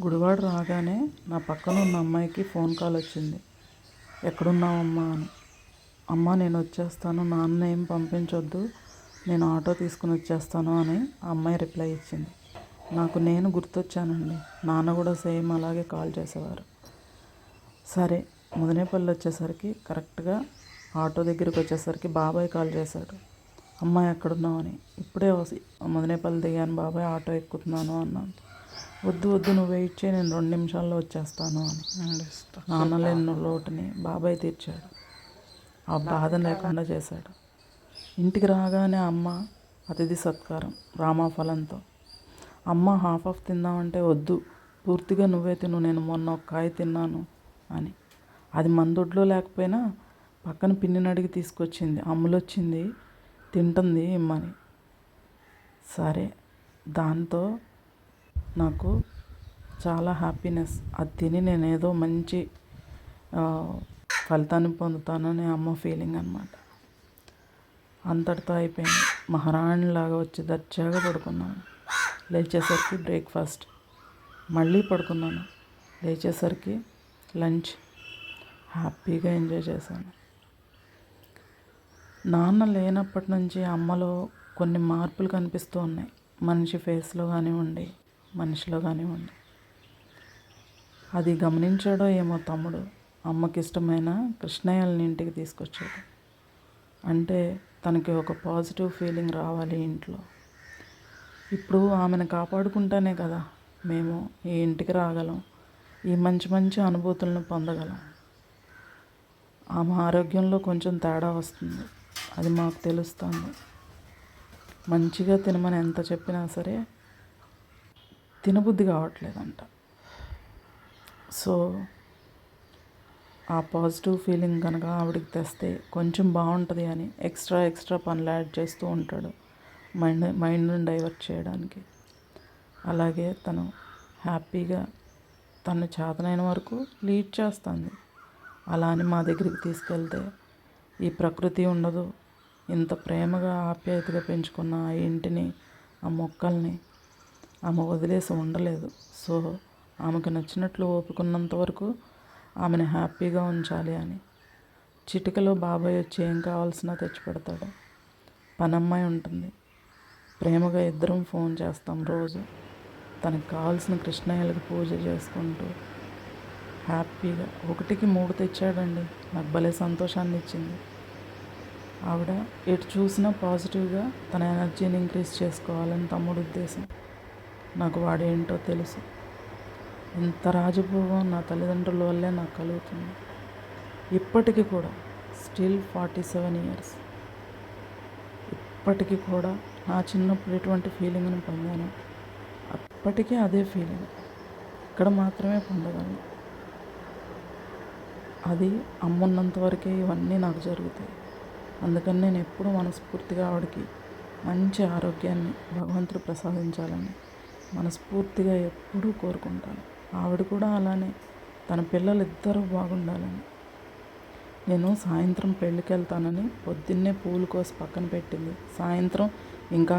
గుడివాడ రాగానే నా పక్కన ఉన్న అమ్మాయికి ఫోన్ కాల్ వచ్చింది. ఎక్కడున్నావమ్మా అని. అమ్మ నేను వచ్చేస్తాను, నాన్న ఏం పంపించొద్దు, నేను ఆటో తీసుకుని వచ్చేస్తాను అని ఆ అమ్మాయి రిప్లై ఇచ్చింది. నేను గుర్తొచ్చానండి. నాన్న కూడా సేమ్ అలాగే కాల్ చేసేవారు. సరే ముదినేపల్లి వచ్చేసరికి కరెక్ట్గా ఆటో దగ్గరికి వచ్చేసరికి బాబాయ్ కాల్ చేశాడు. అమ్మాయి ఎక్కడున్నావని. ఇప్పుడే ముదినేపల్లి దిగాను బాబాయ్, ఆటో ఎక్కుతున్నాను అన్నాను. వద్దు నువ్వు వెయిట్ చేయి, నేను 2 నిమిషాల్లో వచ్చేస్తాను అని నాన్న లేని లోటుని బాబాయ్ తీర్చాడు. ఆ బాధ లేకుండా చేశాడు. ఇంటికి రాగానే అమ్మ అతిథి సత్కారం రామాఫలంతో. అమ్మ హాఫ్ తిందామంటే వద్దు, పూర్తిగా నువ్వే తిను, నేను మొన్న ఒక కాయ తిన్నాను అని. అది మన దొడ్లో లేకపోయినా పక్కన పిన్నిని అడిగి తీసుకొచ్చింది. అమ్ములొచ్చింది, తింటుంది ఇమ్మని. సరే, దాంతో నాకు చాలా హ్యాపీనెస్. అది తిని నేను ఏదో మంచి ఫలితాన్ని పొందుతానని అమ్మ ఫీలింగ్ అన్నమాట. అంతటితో అయిపోయింది. మహారాణిలాగా వచ్చి దర్జాగా పడుకున్నాను. లేచేసరికి బ్రేక్ఫాస్ట్, మళ్ళీ పడుకున్నాను. లేచేసరికి లంచ్. హ్యాపీగా ఎంజాయ్ చేశాను. నాన్న లేనప్పటి నుంచి అమ్మలో కొన్ని మార్పులు కనిపిస్తూ ఉన్నాయి. మనిషి ఫేస్లో కానివ్వండి, మనిషిలో కానివ్వండి. అది గమనించాడో ఏమో తమ్ముడు అమ్మకి ఇష్టమైన కృష్ణయ్యల్ని ఇంటికి తీసుకొచ్చాడు. అంటే తనకి ఒక పాజిటివ్ ఫీలింగ్ రావాలి ఇంట్లో. ఇప్పుడు ఆమెను కాపాడుకుంటానే కదా మేము ఈ ఇంటికి రాగలం, ఈ మంచి మంచి అనుభూతులను పొందగలం. ఆమె ఆరోగ్యంలో కొంచెం తేడా వస్తుంది, అది మాకు తెలుస్తుంది. మంచిగా తినమని ఎంత చెప్పినా సరే తినబుద్ధి కావట్లేదంట. సో ఆ పాజిటివ్ ఫీలింగ్ కనుక ఆవిడకి తెస్తే కొంచెం బాగుంటుంది అని ఎక్స్ట్రా పనులు యాడ్ చేస్తూ ఉంటాడు మైండ్ని డైవర్ట్ చేయడానికి. అలాగే తను హ్యాపీగా తను చేతనైన వరకు లీడ్ చేస్తుంది. అలా అని మా దగ్గరికి తీసుకెళ్తే ఈ ప్రకృతి ఉండదు. ఇంత ప్రేమగా ఆప్యాయతగా పెంచుకున్న ఆ ఇంటిని, ఆ మొక్కల్ని ఆమె వదిలేసి ఉండలేదు. సో ఆమెకు నచ్చినట్లు ఓపుకున్నంత వరకు ఆమెను హ్యాపీగా ఉంచాలి అని. చిటికలో బాబాయ్ వచ్చి ఏం కావాల్సినా తెచ్చిపెడతాడు. పనమ్మాయి ఉంటుంది. ప్రేమగా ఇద్దరం ఫోన్ చేస్తాం రోజు. తనకు కావాల్సిన కృష్ణయ్యలకు పూజ చేసుకుంటూ హ్యాపీగా 1కి 3 తెచ్చాడండి. నాకు భలే సంతోషాన్ని ఇచ్చింది. ఆవిడ ఎటు చూసినా పాజిటివ్గా తన ఎనర్జీని ఇంక్రీజ్ చేసుకోవాలని తమ్ముడు ఉద్దేశం. నాకు వాడేంటో తెలుసు. ఇంత రాజభోగం నా తల్లిదండ్రుల వల్లే నాకు కలుగుతుంది. ఇప్పటికీ కూడా స్టిల్ 47 years, ఇప్పటికీ కూడా నా చిన్నప్పుడు ఎటువంటి ఫీలింగ్ని పొందాను, అప్పటికీ అదే ఫీలింగ్ ఇక్కడ మాత్రమే పొందగలను. అది అమ్మున్నంత వరకే ఇవన్నీ నాకు జరుగుతాయి. అందుకని నేను ఎప్పుడూ మనస్ఫూర్తిగా ఆవిడకి మంచి ఆరోగ్యాన్ని భగవంతుడు ప్రసాదించాలని మనస్ఫూర్తిగా ఎప్పుడూ కోరుకుంటాను. ఆవిడ కూడా అలానే తన పిల్లలిద్దరూ బాగుండాలని. నేను సాయంత్రం పెళ్ళికి వెళ్తానని పొద్దున్నే పూలు కోసి పక్కన పెట్టింది. సాయంత్రం ఇంకా